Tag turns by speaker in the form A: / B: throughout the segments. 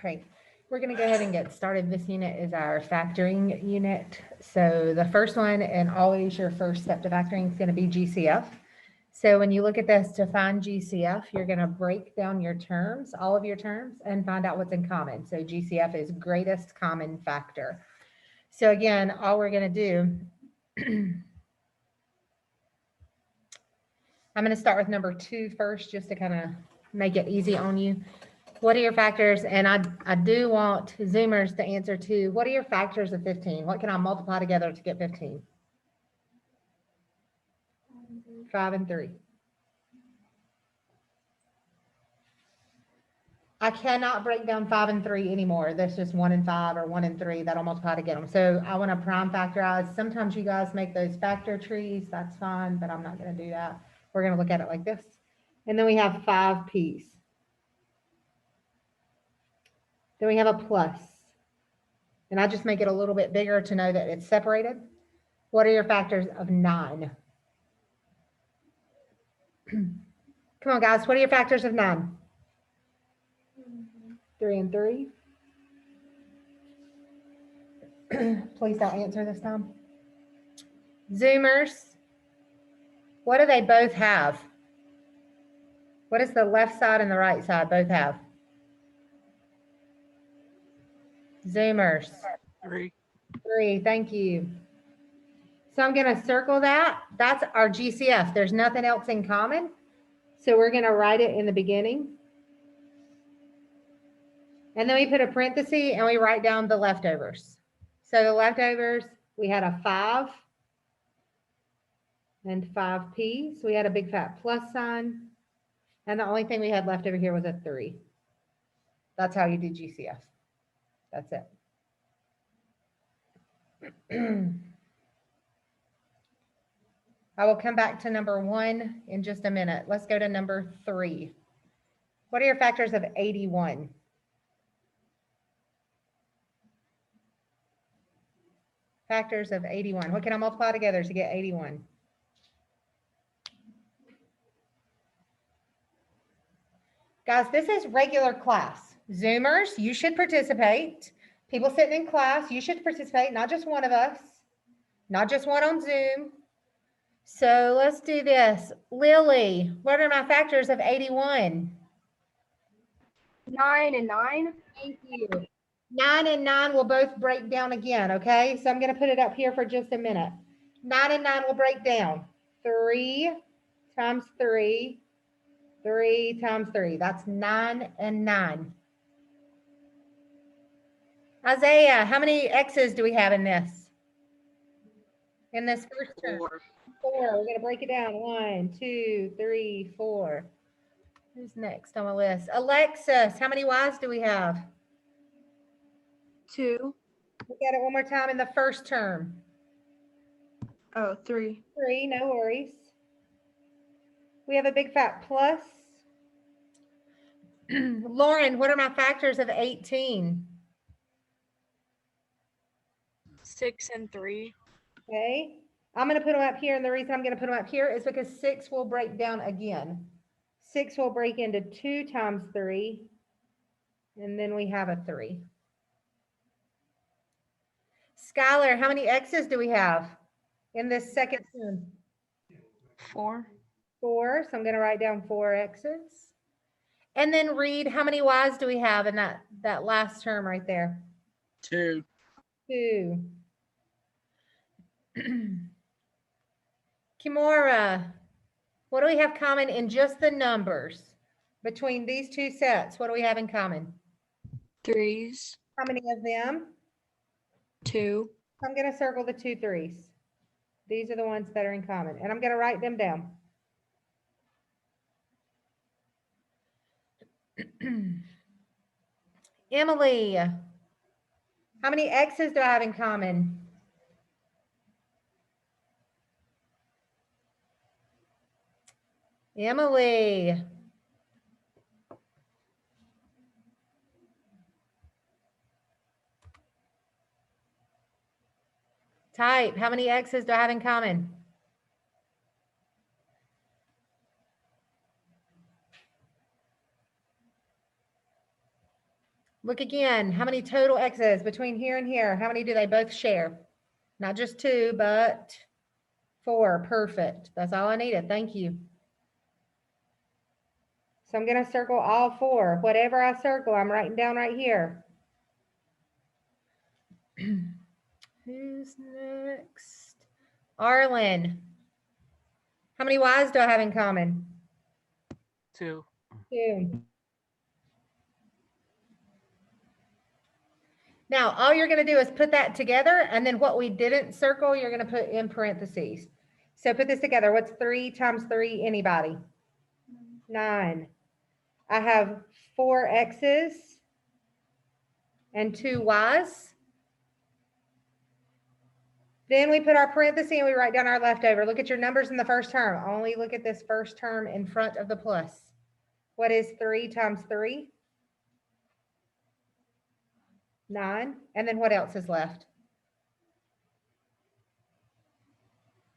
A: Great. We're going to go ahead and get started. This unit is our factoring unit. So the first one, and always your first step to factoring, is going to be GCF. So when you look at this to find GCF, you're going to break down your terms, all of your terms, and find out what's in common. So GCF is greatest common factor. So again, all we're going to do, I'm going to start with number 2 first, just to kind of make it easy on you. What are your factors? And I do want Zoomers to answer to, what are your factors of 15? What can I multiply together to get 15? 5 and 3. I cannot break down 5 and 3 anymore. That's just 1 and 5 or 1 and 3 that'll multiply to get them. So I want to prime factorize. Sometimes you guys make those factor trees. That's fine, but I'm not going to do that. We're going to look at it like this. And then we have 5 P's. Then we have a plus. And I just make it a little bit bigger to know that it's separated. What are your factors of 9? Come on, guys. What are your factors of 9? 3 and 3. Please don't answer this time. Zoomers, what do they both have? What does the left side and the right side both have? Zoomers.
B: 3.
A: 3, thank you. So I'm going to circle that. That's our GCF. There's nothing else in common. So we're going to write it in the beginning. And then we put a parenthesis and we write down the leftovers. So the leftovers, we had a 5 and 5P. So we had a big fat plus sign. And the only thing we had left over here was a 3. That's how you do GCF. That's it. I will come back to number 1 in just a minute. Let's go to number 3. What are your factors of 81? Factors of 81. What can I multiply together to get 81? Guys, this is regular class. Zoomers, you should participate. People sitting in class, you should participate, not just one of us, not just one on Zoom. So let's do this. Lily, what are my factors of 81?
C: 9 and 9.
A: Thank you. 9 and 9 will both break down again, okay? So I'm going to put it up here for just a minute. 9 and 9 will break down. 3 times 3, 3 times 3. That's 9 and 9. Isaiah, how many X's do we have in this? In this first term?
B: 4.
A: 4. We're going to break it down. 1, 2, 3, 4. Who's next on my list? Alexis, how many Y's do we have?
C: 2.
A: Look at it one more time in the first term.
C: Oh, 3.
A: 3, no worries. We have a big fat plus. Lauren, what are my factors of 18?
B: 6 and 3.
A: Okay. I'm going to put them up here, and the reason I'm going to put them up here is because 6 will break down again. 6 will break into 2 times 3, and then we have a 3. Skylar, how many X's do we have in this second term?
B: 4.
A: 4, so I'm going to write down 4 X's. And then read, how many Y's do we have in that last term right there?
B: 2.
A: 2. Kimora, what do we have common in just the numbers between these two sets? What do we have in common?
B: 3s.
A: How many of them?
B: 2.
A: I'm going to circle the 2 3s. These are the ones that are in common, and I'm going to write them down. Emily, how many X's do I have in common? Emily. Type, how many X's do I have in common? Look again. How many total x's between here and here? How many do they both share? Not just 2, but 4. Perfect. That's all I needed. Thank you. So I'm going to circle all 4. Whatever I circle, I'm writing down right here. Who's next? Arlen. How many Y's do I have in common?
B: 2.
A: 2. Now, all you're going to do is put that together, and then what we didn't circle, you're going to put in parentheses. So put this together. What's 3 times 3? Anybody? 9. I have 4 x's and 2 y's. Then we put our parenthesis and we write down our leftover. Look at your numbers in the first term. Only look at this first term in front of the plus. What is 3 times 3? 9. And then what else is left?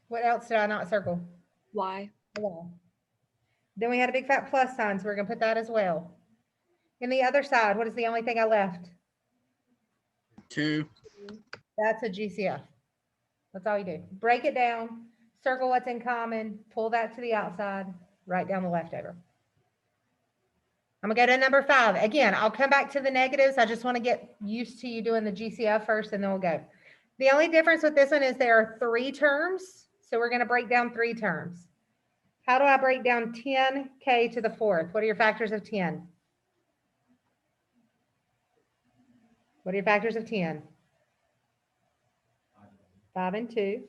A: What else did I not circle?
B: Y.
A: Then we had a big fat plus sign, so we're going to put that as well. In the other side, what is the only thing I left?
B: 2.
A: That's a GCF. That's all you do. Break it down, circle what's in common, pull that to the outside, write down the leftover. I'm gonna go to number 5. Again, I'll come back to the negatives. I just want to get used to you doing the GCF first, and then we'll go. The only difference with this one is there are 3 terms, so we're going to break down 3 terms. How do I break down 10k to the 4th? What are your factors of 10? What are your factors of 10? 5 and 2.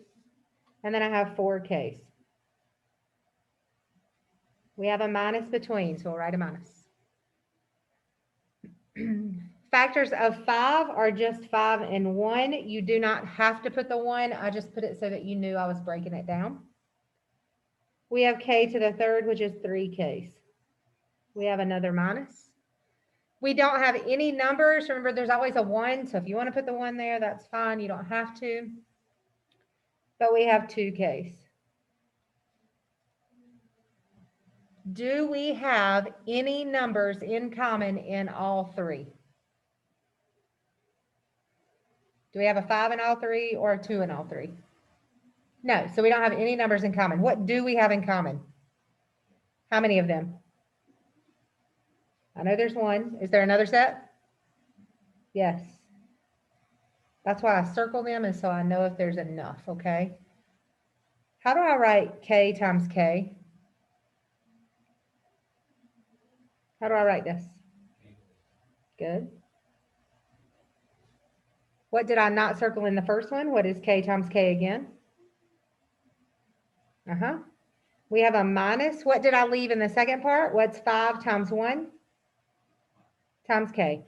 A: And then I have 4k's. We have a minus between, so we'll write a minus. Factors of 5 are just 5 and 1. You do not have to put the 1. I just put it so that you knew I was breaking it down. We have k to the 3rd, which is 3k's. We have another minus. We don't have any numbers. Remember, there's always a 1. So if you want to put the 1 there, that's fine. You don't have to. But we have 2k's. Do we have any numbers in common in all 3? Do we have a 5 in all 3 or a 2 in all 3? No, so we don't have any numbers in common. What do we have in common? How many of them? I know there's 1. Is there another set? Yes. That's why I circle them, and so I know if there's enough, okay? How do I write k times k? How do I write this? Good. What did I not circle in the first one? What is k times k again? We have a minus. What did I leave in the second part? What's 5 times 1? Times k.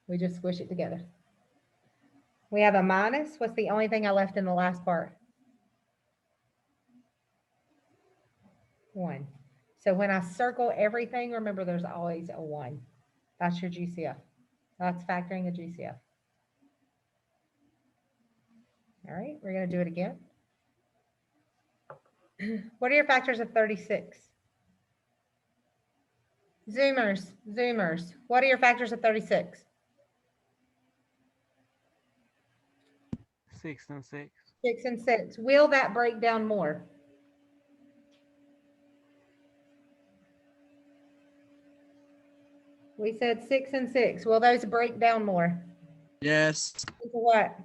A: We just squish it together. We have a minus. What's the only thing I left in the last part? 1. So when I circle everything, remember there's always a 1. That's your GCF. That's factoring a GCF. All right, we're going to do it again. What are your factors of 36? Zoomers. What are your factors of 36?
B: 6 and 6.
A: 6 and 6. Will that break down more? We said 6 and 6. Will those break down more?
B: Yes.
A: Into what?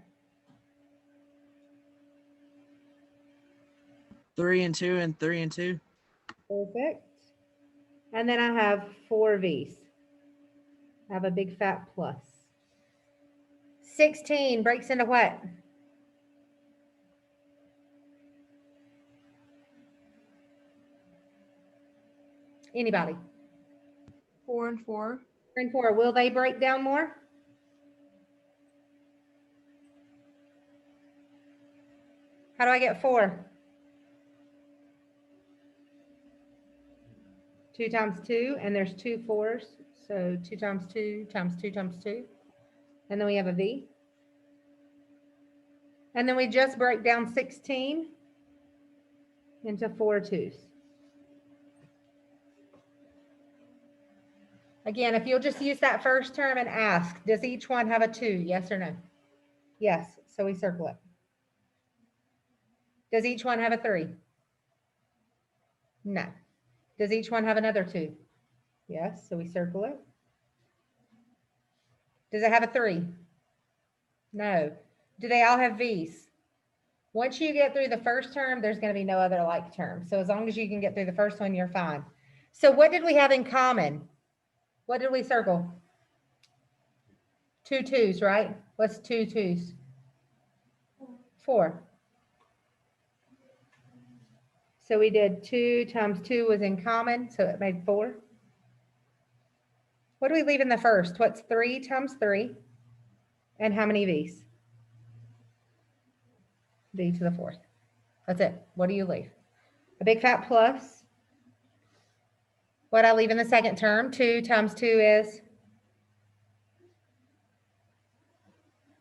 B: 3 and 2 and 3 and 2.
A: Perfect. And then I have 4 V's. I have a big fat plus. 16 breaks into what? Anybody?
C: 4 and 4.
A: 4 and 4. Will they break down more? How do I get 4? 2 times 2, and there's 2 4s. So 2 times 2 times 2 times 2. And then we have a V. And then we just break down 16 into 4 2's. Again, if you'll just use that first term and ask, does each one have a 2? Yes or no? Yes, so we circle it. Does each one have a 3? No. Does each one have another 2? Yes, so we circle it. Does it have a 3? No. Do they all have V's? Once you get through the first term, there's going to be no other like term. So as long as you can get through the first one, you're fine. So what did we have in common? What did we circle? 2 2's, right? What's 2 2's? 4. So we did 2 times 2 was in common, so it made 4. What do we leave in the first? What's 3 times 3? And how many V's? V to the 4th. That's it. What do you leave? A big fat plus. What I leave in the second term, 2 times 2 is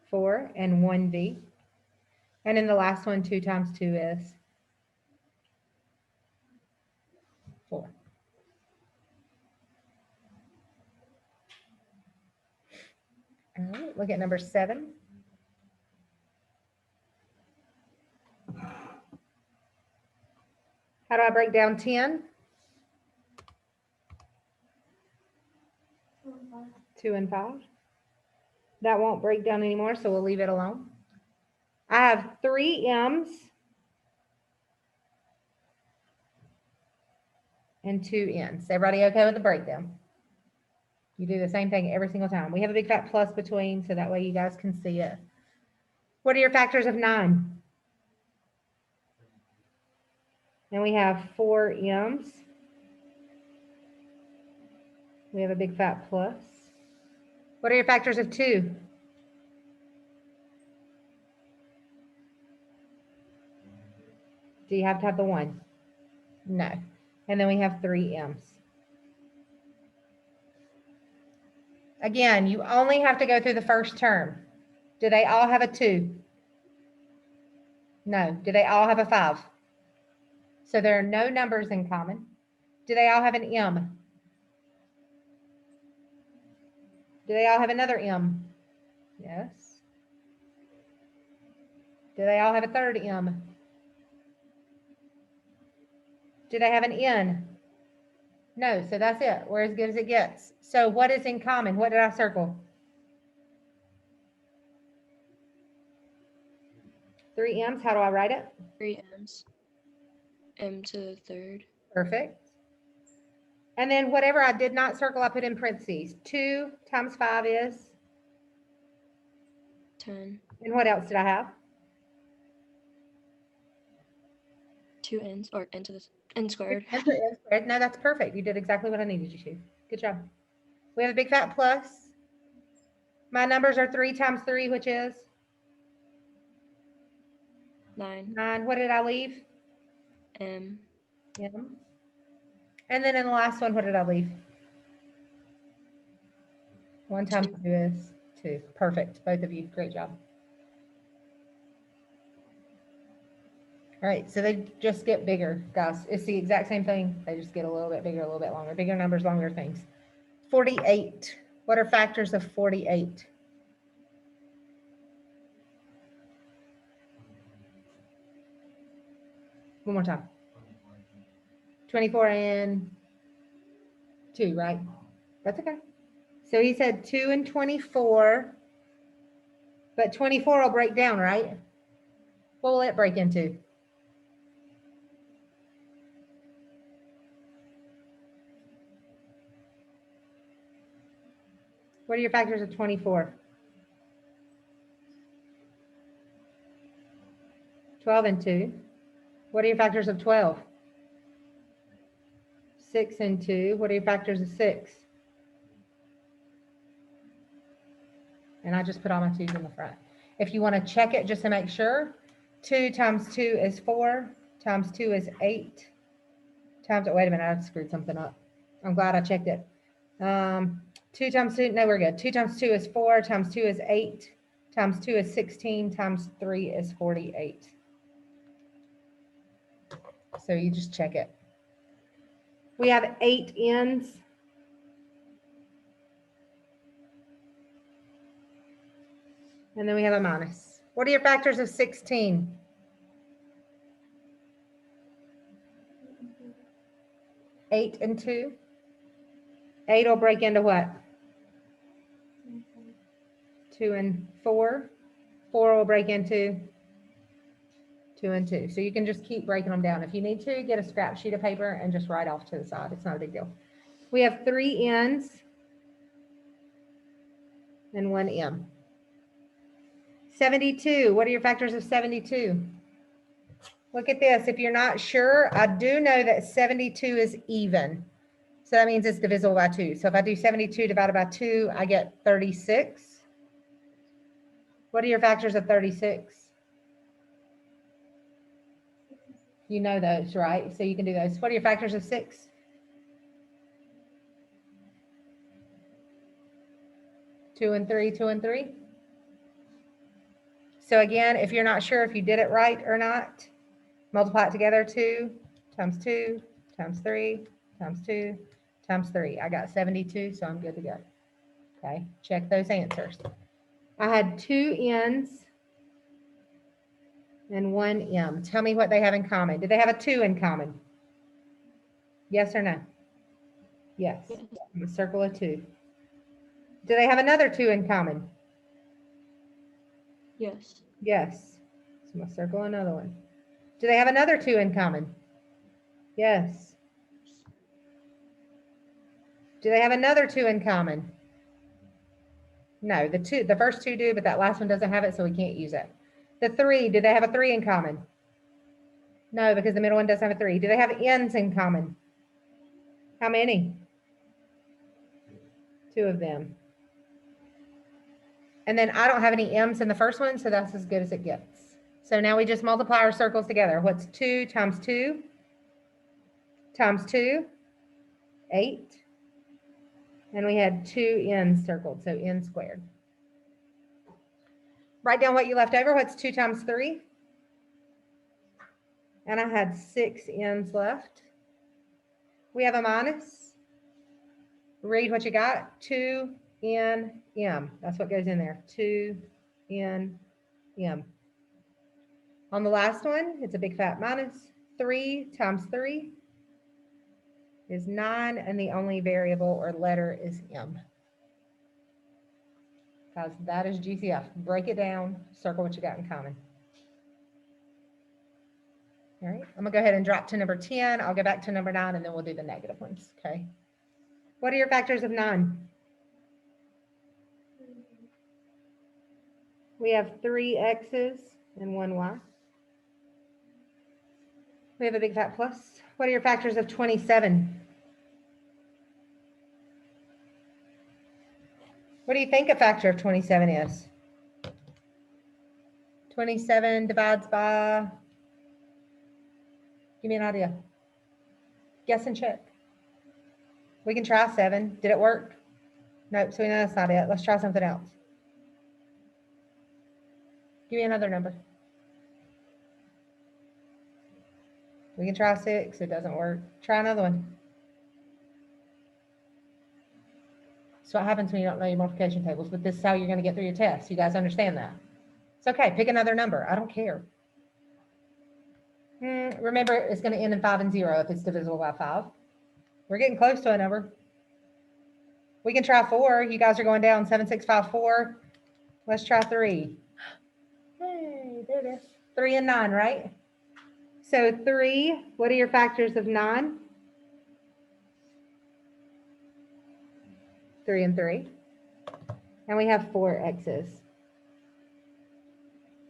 A: 4 and 1 V. And in the last one, 2 times 2 is 4. All right, look at number 7. How do I break down 10? 2 and 5. That won't break down anymore, so we'll leave it alone. I have 3 M's and 2 N's. Everybody okay with the breakdown? You do the same thing every single time. We have a big fat plus between, so that way you guys can see it. What are your factors of 9? And we have 4 M's. We have a big fat plus. What are your factors of 2? Do you have to have the 1? No. And then we have 3 M's. Again, you only have to go through the first term. Do they all have a 2? No. Do they all have a 5? So there are no numbers in common. Do they all have an M? Do they all have another M? Yes. Do they all have a third M? Do they have an N? No, so that's it. We're as good as it gets. So what is in common? What did I circle? 3 M's. How do I write it?
C: 3 M's. M to the 3rd.
A: Perfect. And then whatever I did not circle, I put in parentheses. 2 times 5 is?
C: 10.
A: And what else did I have?
C: 2 N's, or N to the N squared.
A: No, that's perfect. You did exactly what I needed you to. Good job. We have a big fat plus. My numbers are 3 times 3, which is?
C: 9.
A: 9. What did I leave?
C: M.
A: M. And then in the last one, what did I leave? 1 times 2 is 2. Perfect. Both of you. Great job. All right, so they just get bigger, guys. It's the exact same thing. They just get a little bit bigger, a little bit longer. Bigger numbers, longer things. 48. What are factors of 48? One more time. 24 and 2, right? That's okay. So he said 2 and 24, but 24 will break down, right? What will it break into? What are your factors of 24? 12 and 2. What are your factors of 12? 6 and 2. What are your factors of 6? And I just put all my 2's in the front. If you want to check it just to make sure, 2 times 2 is 4, times 2 is 8, times, wait a minute, I screwed something up. I'm glad I checked it. 2 times 2, no, we're good. 2 times 2 is 4, times 2 is 8, times 2 is 16, times 3 is 48. So you just check it. We have 8 N's And then we have a minus. What are your factors of 16? 8 and 2. 8 will break into what? 2 and 4. 4 will break into 2 and 2. So you can just keep breaking them down. If you need to, get a scrap sheet of paper and just write off to the side. It's not a big deal. We have 3 N's and 1 M. 72. What are your factors of 72? Look at this. If you're not sure, I do know that 72 is even. So that means it's divisible by 2. So if I do 72 divided by 2, I get 36. What are your factors of 36? You know those, right? So you can do those. What are your factors of 6? 2 and 3, 2 and 3. So again, if you're not sure if you did it right or not, multiply it together. 2 times 2 times 3 times 2 times 3. I got 72, so I'm good to go. Okay, check those answers. I had 2 N's and 1 M. Tell me what they have in common. Do they have a 2 in common? Yes or no? Yes.
C: Yes.
A: I'm gonna circle a 2. Do they have another 2 in common?
C: Yes.
A: Yes. So I'm gonna circle another one. Do they have another 2 in common? Yes. Do they have another 2 in common? No, the first 2 do, but that last one doesn't have it, so we can't use it. The 3, do they have a 3 in common? No, because the middle one doesn't have a 3. Do they have N's in common? How many? 2 of them. And then I don't have any M's in the first one, so that's as good as it gets. So now we just multiply our circles together. What's 2 times 2 times 2? 8. And we had 2 N's circled, so N squared. Write down what you left over. What's 2 times 3? And I had 6 N's left. We have a minus. Read what you got. 2 N M. That's what goes in there. 2 N M. On the last one, it's a big fat minus. 3 times 3 is 9, and the only variable or letter is M. Guys, that is GCF. Break it down, circle what you got in common. All right, I'm gonna go ahead and drop to number 10. I'll go back to number 9, and then we'll do the negative ones, okay? What are your factors of 9? We have 3 X's and 1 Y. We have a big fat plus. What are your factors of 27? What do you think a factor of 27 is? 27 divides by, give me an idea. Guess and check. We can try 7. Did it work? Nope, so we know that's not it. Let's try something else. Give me another number. We can try 6. It doesn't work. Try another one. So what happens when you don't know your multiplication tables, but this is how you're going to get through your test. You guys understand that? It's okay. Pick another number. I don't care. Remember, it's going to end in 5 and 0 if it's divisible by 5. We're getting close to a number. We can try 4. You guys are going down. 7, 6, 5, 4. Let's try 3. Hey, there it is. 3 and 9, right? So 3, what are your factors of 9? 3 and 3. And we have 4 X's.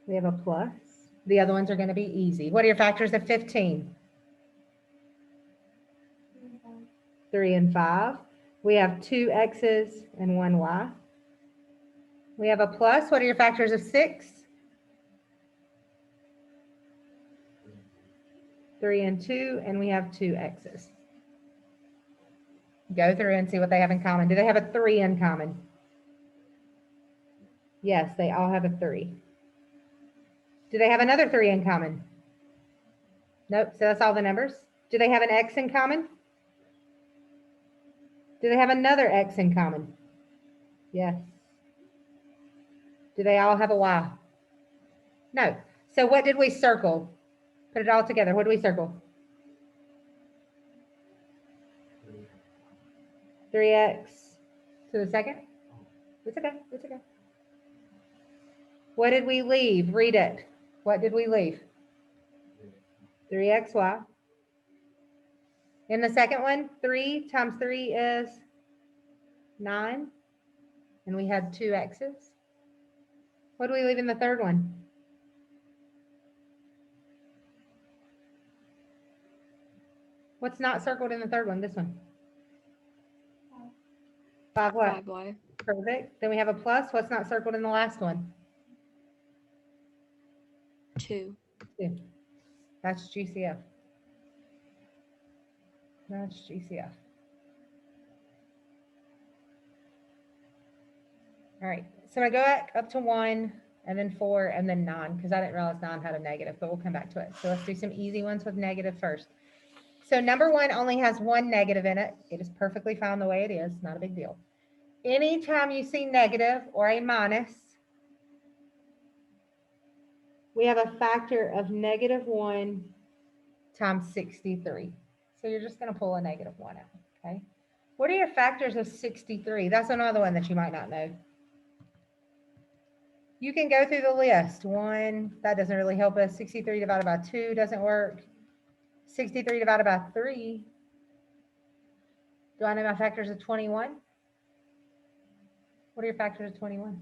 A: We have a plus. The other ones are going to be easy. What are your factors of 15? 3 and 5. We have 2 X's and 1 Y. We have a plus. What are your factors of 6? 3 and 2, and we have 2 X's. Go through and see what they have in common. Do they have a 3 in common? Yes, they all have a 3. Do they have another 3 in common? Nope, so that's all the numbers. Do they have an X in common? Do they have another X in common? Yes. Do they all have a y? No. So what did we circle? Put it all together. What do we circle? 3x to the second? It's okay. It's okay. What did we leave? Read it. What did we leave? 3xy. In the second one, 3 times 3 is 9. And we had 2 x's. What do we leave in the third one? What's not circled in the third one? This one. 5 what?
C: 5y.
A: Perfect. Then we have a plus. What's not circled in the last one?
C: 2.
A: 2. That's GCF. That's GCF. All right. So I go back up to 1 and then 4 and then 9 because I didn't realize 9 had a negative, but we'll come back to it. So let's do some easy ones with negative first. So number 1 only has 1 negative in it. It is perfectly fine the way it is. Not a big deal. Anytime you see negative or a minus, we have a factor of negative 1 times 63. So you're just going to pull a negative 1 out, okay? What are your factors of 63? That's another one that you might not know. You can go through the list. 1, that doesn't really help us. 63 divided by 2 doesn't work. 63 divided by 3. Do I know my factors of 21? What are your factors of 21?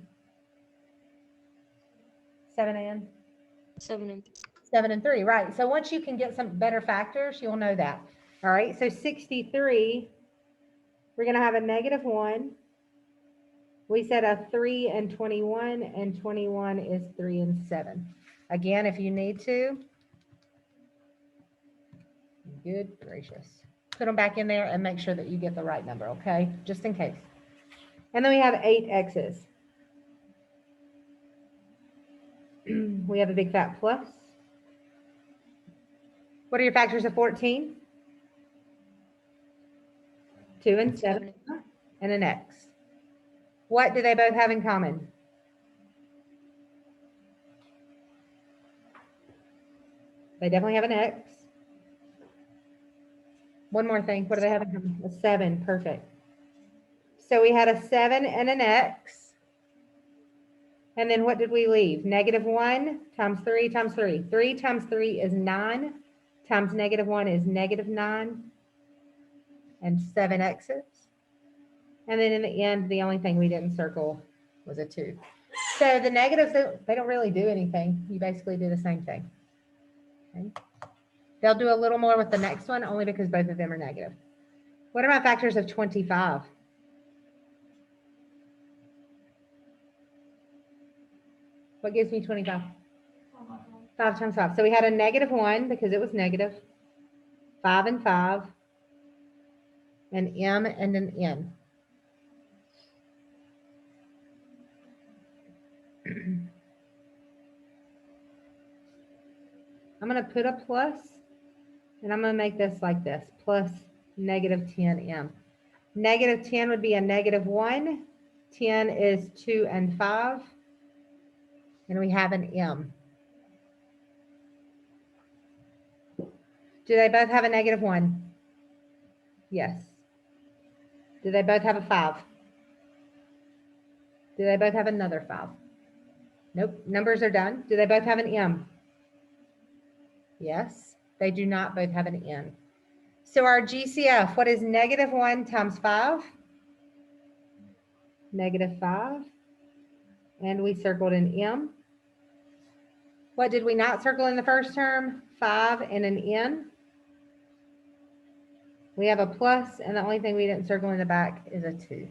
A: 7 and?
C: 7 and
A: 7 and 3, right. So once you can get some better factors, you'll know that. All right, so 63, we're going to have a negative 1. We said a 3 and 21 is 3 and 7. Again, if you need to, good gracious, put them back in there and make sure that you get the right number, okay? Just in case. And then we have 8 x's. We have a big fat plus. What are your factors of 14? 2 and 7 and an x. What do they both have in common? They definitely have an x. One more thing. What do they have in common? A 7. Perfect. So we had a 7 and an x. And then what did we leave? Negative 1 times 3 times 3. 3 times 3 is 9 times negative 1 is negative 9 and 7 x's. And then in the end, the only thing we didn't circle was a 2. So the negatives, they don't really do anything. You basically do the same thing. Okay. They'll do a little more with the next one only because both of them are negative. What are my factors of 25? What gives me 25? 5 times 5. So we had a negative 1 because it was negative. 5 and 5. An M and an N. I'm going to put a plus, and I'm going to make this like this, plus negative 10M. Negative 10 would be a negative 1. 10 is 2 and 5. And we have an M. Do they both have a negative 1? Yes. Do they both have a 5? Do they both have another 5? Nope. Numbers are done. Do they both have an M? Yes. They do not both have an N. So our GCF, what is negative 1 times 5? Negative 5. And we circled an M. What did we not circle in the first term? 5 and an N. We have a plus, and the only thing we didn't circle in the back is a 2.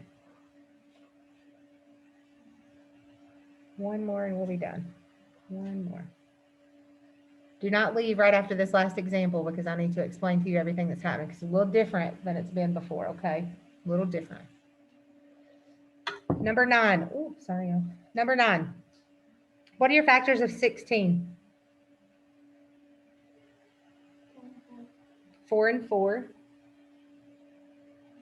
A: One more and we'll be done. One more. Do not leave right after this last example because I need to explain to you everything that's happening because it's a little different than it's been before, okay? A little different. Number 9. Oh, sorry. Number 9. What are your factors of 16? 4 and 4.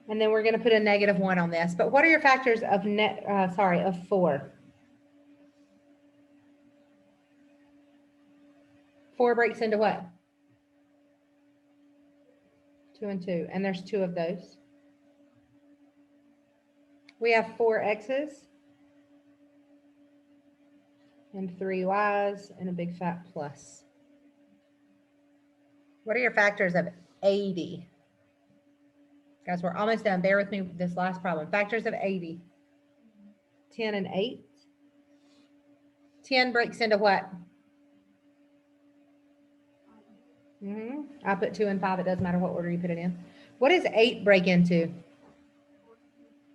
A: And then we're going to put a negative 1 on this. But what are your factors of of 4? 4 breaks into what? 2 and 2, and there's 2 of those. We have 4 x's and 3 y's and a big fat plus. What are your factors of 80? Guys, we're almost done. Bear with me with this last problem. Factors of 80. 10 and 8. 10 breaks into what? I put 2 and 5. It doesn't matter what order you put it in. What does 8 break into?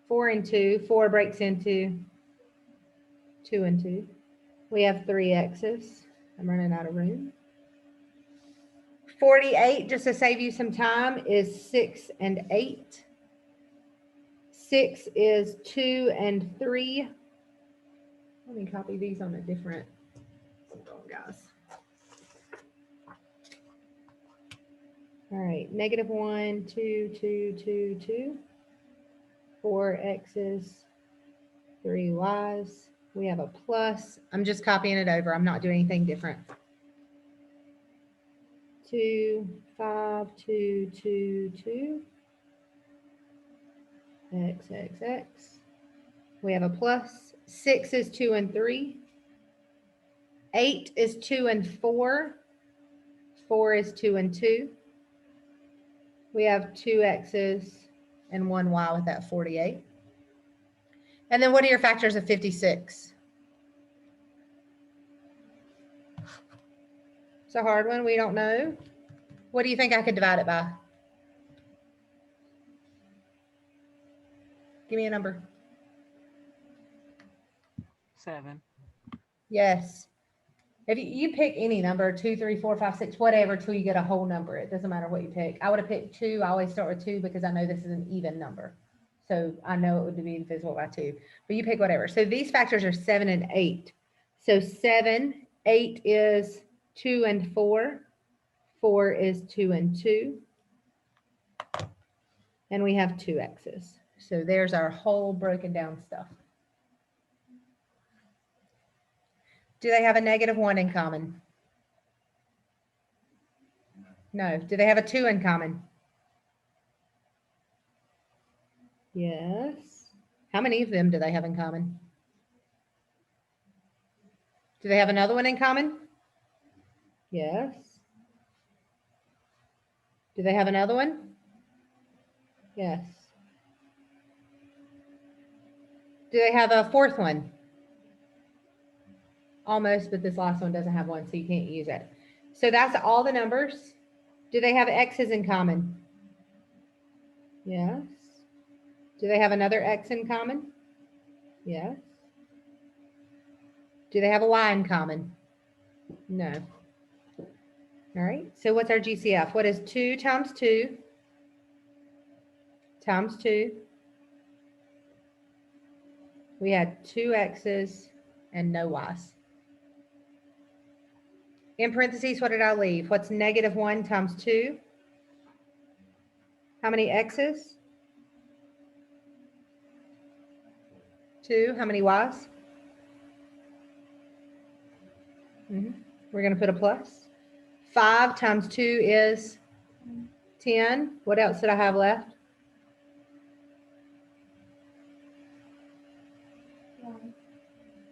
A: 4 and 2. 4 breaks into 2 and 2. We have 3 x's. I'm running out of room. 48, just to save you some time, is 6 and 8. 6 is 2 and 3. Let me copy these on a different, hold on, guys. All right, -1, 2, 2, 2, 2. 4 x's, 3 y's. We have a plus. I'm just copying it over. I'm not doing anything different. 2, 5, 2, 2, 2. X, X, X. We have a plus. 6 is 2 and 3. 8 is 2 and 4. 4 is 2 and 2. We have 2 x's and 1 y with that 48. And then what are your factors of 56? It's a hard one. We don't know. What do you think I could divide it by? Give me a number.
B: 7.
A: Yes. If you pick any number, 2, 3, 4, 5, 6, whatever, till you get a whole number. It doesn't matter what you pick. I would have picked 2. I always start with 2 because I know this is an even number. So I know it would be divisible by 2. But you pick whatever. So these factors are 7 and 8. So 7, 8 is 2 and 4. 4 is 2 and 2. And we have 2 x's. So there's our whole broken down stuff. Do they have a -1 in common? No. Do they have a 2 in common? Yes. How many of them do they have in common? Do they have another one in common? Yes. Do they have another one? Yes. Do they have a fourth one? Almost, but this last one doesn't have one, so you can't use it. So that's all the numbers. Do they have x's in common? Yes. Do they have another x in common? Yes. Do they have a y in common? No. All right, so what's our GCF? What is 2 times 2 times 2? We had 2 x's and no y's. In parentheses, what did I leave? What's -1 times 2? How many x's? 2. How many y's? We're going to put a plus. 5 times 2 is 10. What else did I have left?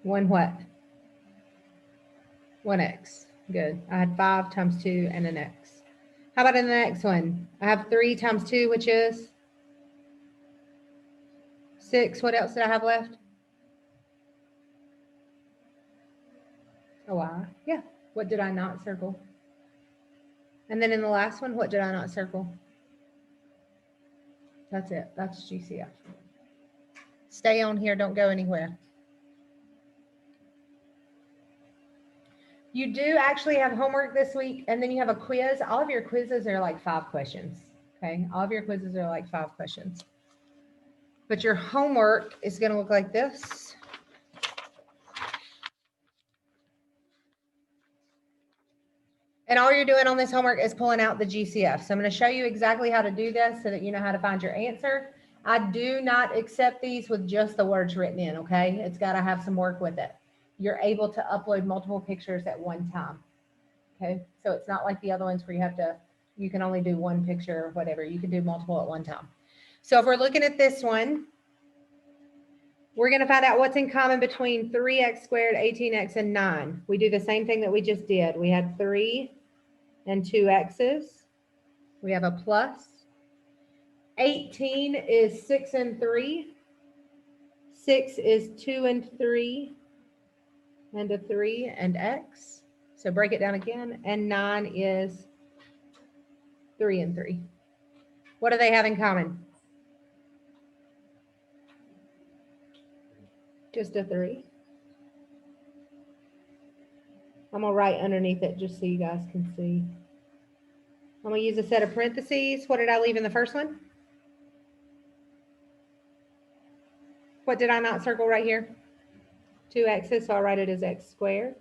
A: 1 what? 1 x. Good. I had 5 times 2 and an x. How about in the next one? I have 3 times 2, which is 6. What else did I have left? A y. Yeah. What did I not circle? And then in the last one, what did I not circle? That's it. That's GCF. Stay on here. Don't go anywhere. You do actually have homework this week, and then you have a quiz. All of your quizzes are like 5 questions. Okay. All of your quizzes are like 5 questions. But your homework is going to look like this. And all you're doing on this homework is pulling out the GCF. So I'm going to show you exactly how to do this so that you know how to find your answer. I do not accept these with just the words written in, okay? It's got to have some work with it. You're able to upload multiple pictures at one time, Okay, so it's not like the other ones where you can only do one picture or whatever. You can do multiple at one time. So if we're looking at this one, we're going to find out what's in common between 3x squared, 18x, and 9. We do the same thing that we just did. We had 3 and 2 x's. We have a plus. 18 is 6 and 3. 6 is 2 and 3, and a 3 and x. So break it down again. And 9 is 3 and 3. What do they have in common? Just a 3. I'm going to write underneath it just so you guys can see. I'm going to use a set of parentheses. What did I leave in the first one? What did I not circle right here? 2 x's, so I'll write it as x squared.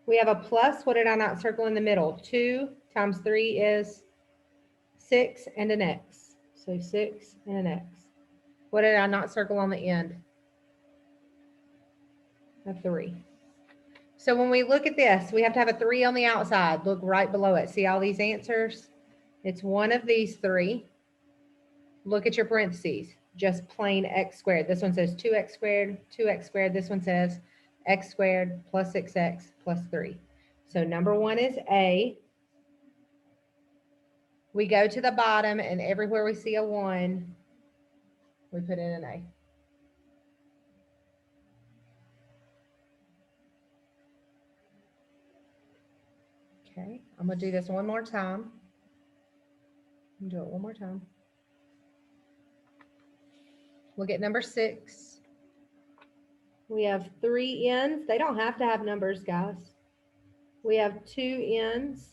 A: We have a plus. What did I not circle in the middle? 2 times 3 is 6 and an x. So 6 and an x. What did I not circle on the end? A 3. So when we look at this, we have to have a 3 on the outside. Look right below it. See all these answers? It's one of these 3. Look at your parentheses. Just plain x squared. This one says 2x squared, 2x squared. This one says x squared plus 6x plus 3. So number 1 is A. We go to the bottom, and everywhere we see a 1, we put in an A. Okay, I'm going to do this one more time. Do it one more time. Look at number 6. We have 3 n's. They don't have to have numbers, guys. We have 2 n's.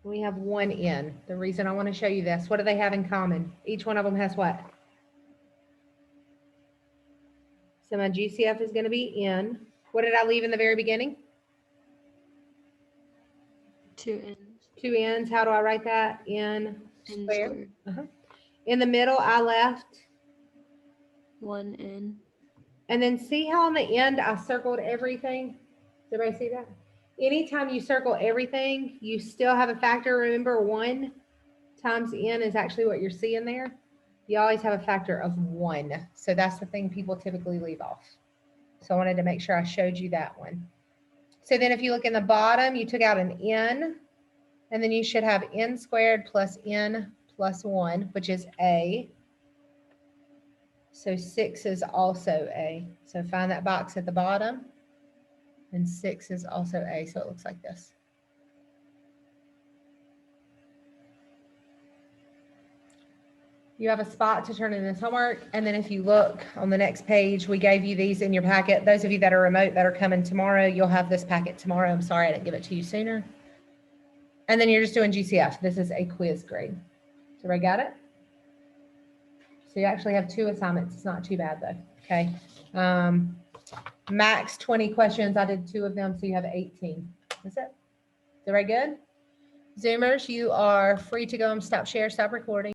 A: We have 1 n. The reason I want to show you this, what do they have in common? Each one of them has what? So my GCF is going to be n. What did I leave in the very beginning?
C: 2 n's.
A: 2 n's. How do I write that? N
C: N
A: squared.
C: squared.
A: In the middle, I left.
C: 1 n.
A: And then see how on the end I circled everything? Does everybody see that? Anytime you circle everything, you still have a factor. Remember, 1 times n is actually what you're seeing there. You always have a factor of 1. So that's the thing people typically leave off. So I wanted to make sure I showed you that one. So then if you look in the bottom, you took out an n, and then you should have n squared plus n plus 1, which is A. So 6 is also A. So find that box at the bottom. And 6 is also A. So it looks like this. You have a spot to turn in this homework. And then if you look on the next page, we gave you these in your packet. Those of you that are remote that are coming tomorrow, you'll have this packet tomorrow. I'm sorry I didn't give it to you sooner. And then you're just doing GCF. This is a quiz grade. So everybody got it? So you actually have 2 assignments. It's not too bad though. Okay. Max 20 questions. I did 2 of them. So you have 18. That's it. Is everybody good? Zoomers, you are free to go and stop share, stop recording.